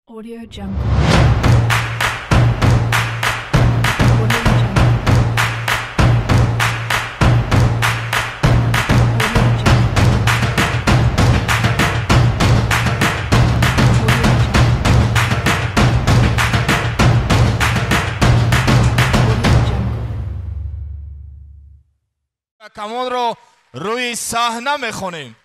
Audio Jungle. Audio Jungle. کمان رو روی صحنه میخونیم.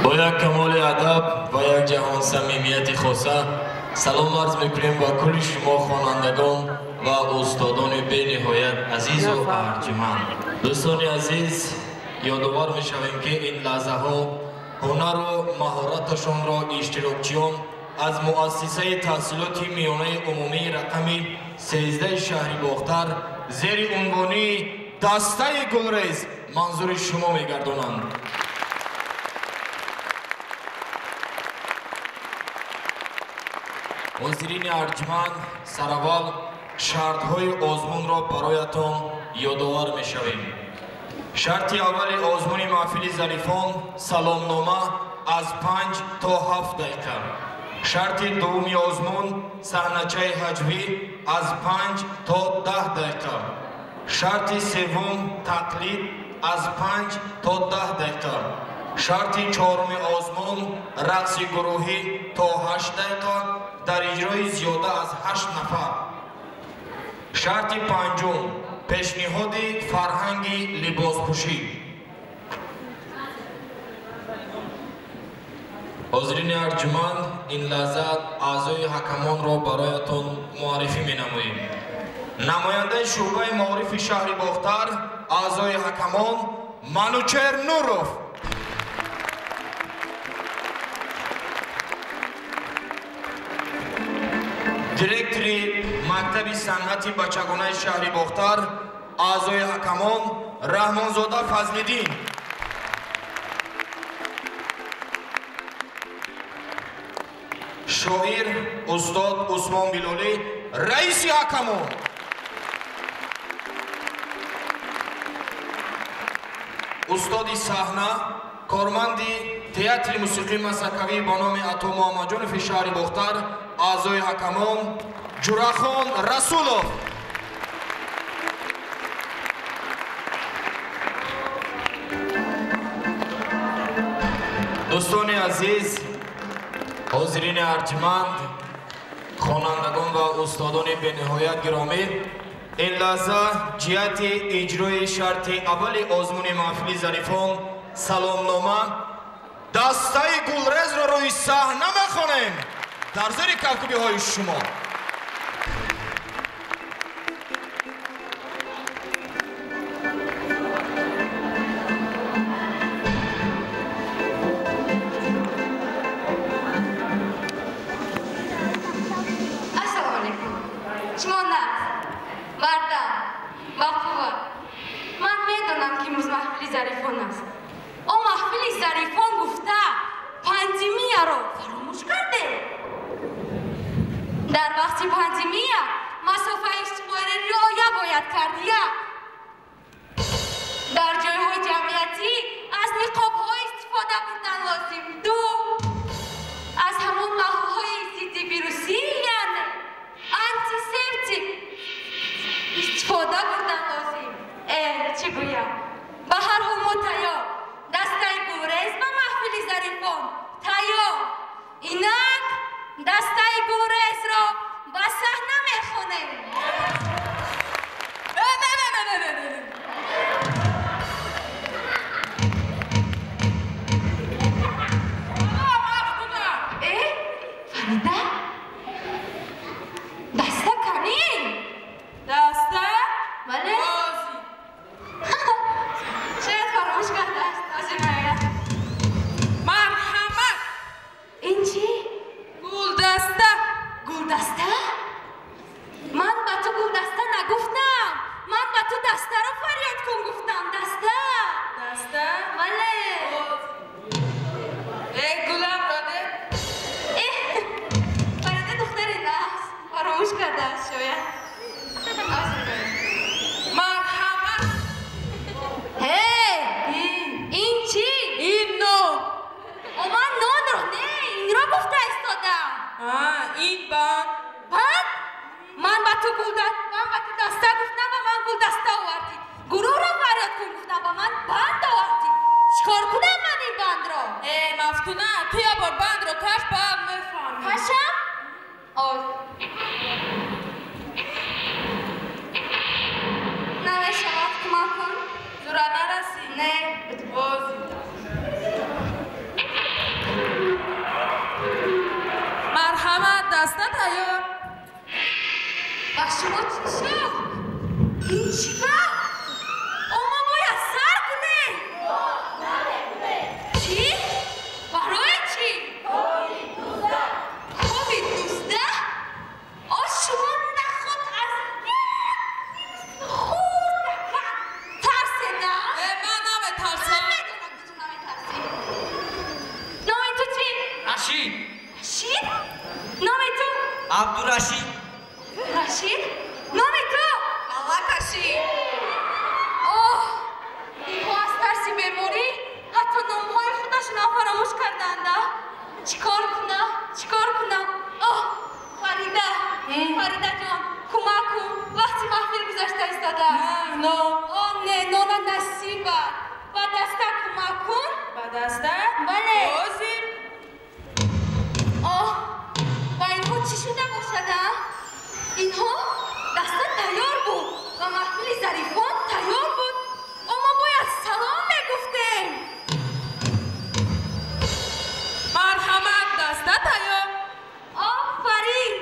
با یک کمال ادب و یک جهان صمیمیت خاصه سلام عرض میکنیم با کل شما خوانندگان و استادان به نهایت عزیز و ارجمند. دوستان عزیز، یادآور میشویم که این لحظه ها هنر و مهارتشان را اشتراکچیان از مؤسسه تحصیلات میانه عمومی رقم 13 شهر باختر زیر عنوانی دسته گلریز منظور شما میگردانند. حاضرین ارجمند، سرول شرطهای آزمون را برایتان یادآور میشویم. شرط اول آزمون محفل ظریفان سلامنامه از 5 تا 7 دقیقه. شرط دومی آزمون صحنه‌چه هجوی از 5 تا 10 دقیقه. شرط سوم تقلید از 5 تا 10 دقیقه. شرط چهارم آزمون رقص گروهی تا 8 دقیقه در اجرای زیاده از 8 نفر. شرط پنجم پیشنهاد فرهنگ لباسپوشی. حاضرین ارجمند، این لحظه اعضای حکمان را برایتان معرفی می‌نماییم. نماینده شعبه معارف شهر باختر اعضای حکمان منوچهر نوروف، دیرکتوری مکتب صنعت بچگانه شهر باختر اعضای حکمان رحمانزاده فضل‌الدین، شاعر استاد عثمان بلالی رئیس حکمان، استاد صحنه کارمند تئاتر موسیقی مسکوی با نام عطا محمد جان شهر باختر اعضای حکمان جورخان رسولوف، دوستان عزیز، حاضرین ارجمند، خوانندگان و استادان به نهایت گرامی، این لحظه جهت اجرای شرط اول آزمون محفل ظریفان سلامنامه دسته گلریز را روی صحنه میخوانیم در زیر کفکبی های شما. در وقتی پاندمیه مسافه اجتماعی رعایت باید کرد. در جایهای جمعیتی از نقاب‌های استفاده بردن لازم. دو، از همون محل‌های ضد ویروسی یعنی آنتیسپتیک استفاده بردن لازم. چه گویم؟ به هر حال ما تیار دسته گلریز و محفل ظریفان تیار. اینک دسته گلریز را به صحنه میخوانیم. فریده؟ دسته کنیم؟ دسته؟ بله؟ شاید فراموش کرده است. مرحمت. این چی؟ گلدسته. گلدسته؟ من به تو گلدسته نگفتم. من به تو دسته رو جورا نرسی نه بازی مرحمت دسته تیار و شما چی شد؟ این چیکار؟ اما باید سر کنه چی؟ برای چی؟ کووید-19 آه شما نخود از خود ترسه نه؟ من نمه ترسم ندونم که تو نمی ترسی نام تو چی؟ رشید رشید؟ نام تو؟ عبدالرشید رشید؟ نام تو؟ آقاشی آه تو از ترسی بموری حتی نامهای خودشون فراموش کردند چیکار کنم آه فریده جان کمک کن وقتی محفل گذشته ایستاده نه آه نه نان نصیبه و دسته کمک کن با دسته بله بازی آه و اینها چی شده باشد اینها دسته تیار بود و محفل ظریفان تیار بود اما باید سلام میگفتیم مرحمت دسته تیار آفرین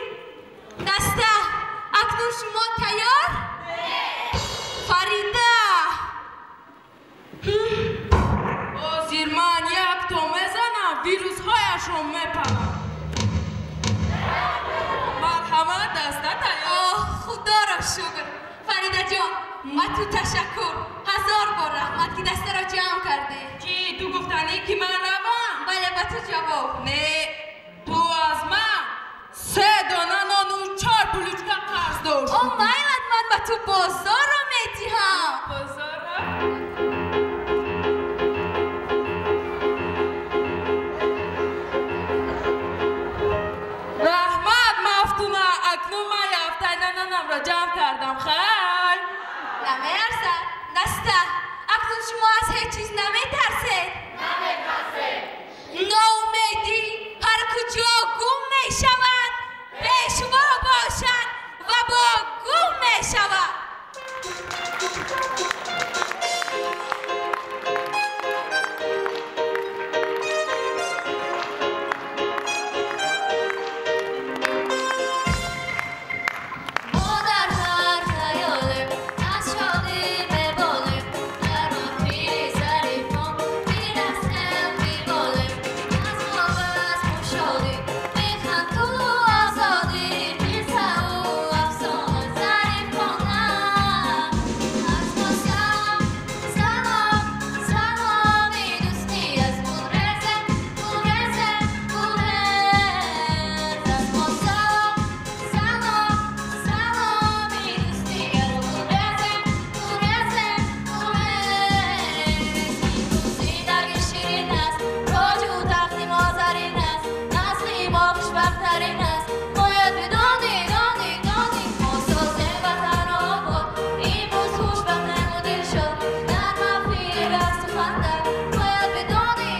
دسته اکنون شما تیار؟ فریده بازیر من یک تا میزنم ویروس هایش رو میپرم مرحمت دسته تیار آه خدا را شکر فریده جان و تو تشکر 1000 بار رحمت که دسته را جمع کرده چی تو گفتنی که من روم بله به تو جواب نه تو از من 3 دانه نان و 4 بلوچکه قرض داشت آه میلد من به تو بازار را میتیم بازاره رحمت مفتونه اکنون من یافته نانم را جمع کردم خیل نمیرسد دسته اکنون شما از هیچ چیز نمیترسید ناامیدی هر کجا گم میشود پیشوا باشد و با گم میشود ما در هر خیالم از شادی ببالم در محفل ظریفان میرسم میبالم از خواب از خوشحالی میخند تو آزادی قصه و افسانه ظریفانم از ما سلامی دوستی از گلرزه از ما سلامی دوستی از دوستی درگی شیرین است راج و تختی ما زرین است نسلی ما خوشبخترین است باید بدانی ما سازیم وطن آباد این روز خوشبخت نمودل شد در محفل دست و خنده باید بدانی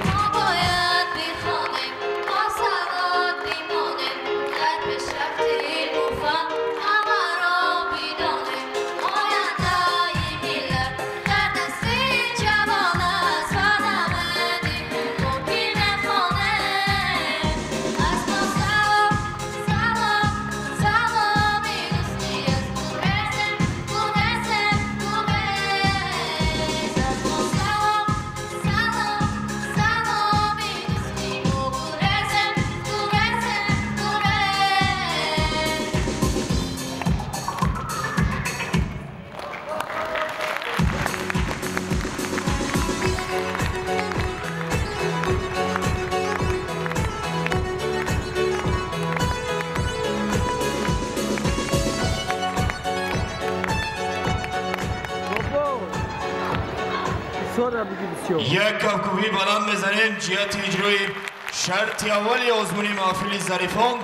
ما باید بخوانیم ما سواد بمانیم در پیشرفتی بوفن همه را بدانیم آینده ملت در دست جوان است و دم ممکن میخوانیم از ما سلامی دوستی از گلرزه از ما سلامی دوستی و گلرزه یک کفکوبی بلند بزنیم جهت اجرای شرط اولی آزمون محفل ظریفان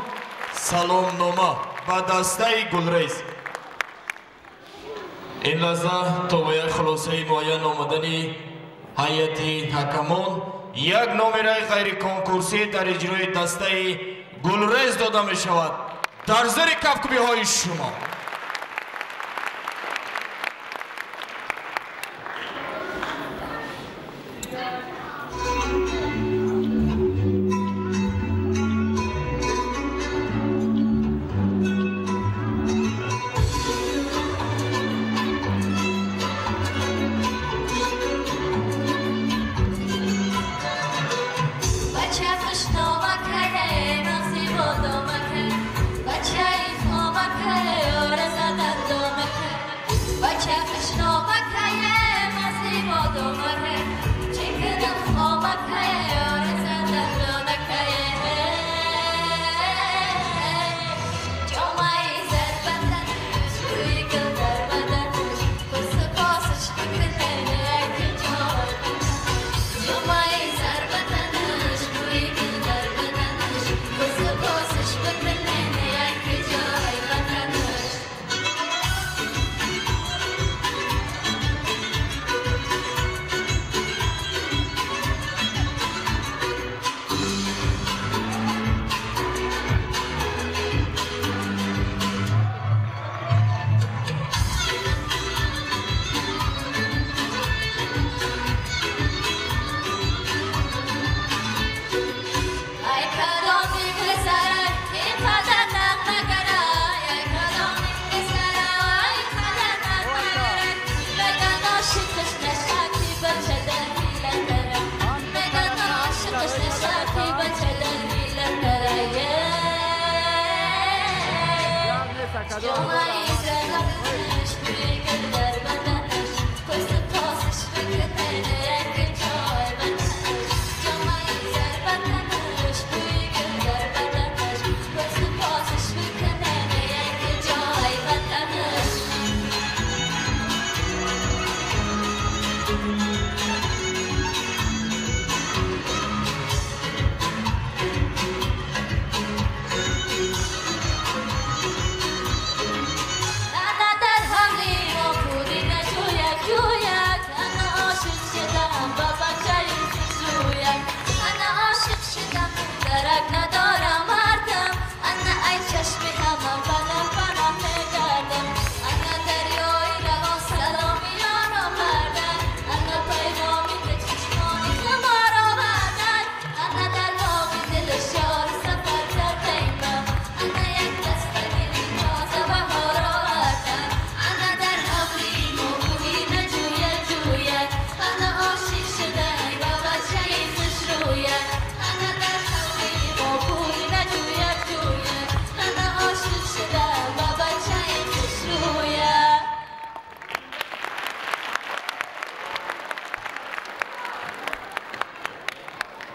سلامنامه با دسته گلریز این لحظه تا به یک خلاصه معین آمدنی هیئت حکمان یک نامره غیر کنکورسی در اجرای دسته گلریز داده می شود. در زیر کفکبی های شما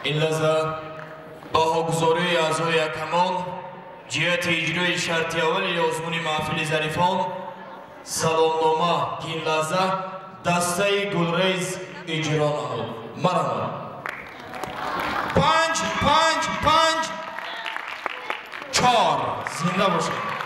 این لحظه باهاگذاری اعضای حکمان جهت اجرای شرط اول آزمون محفل ظریفان سلامنامه که این لحظه دسته گلریز اجرا نمود. مرحبا. 5 5 5 4 زنده باشید.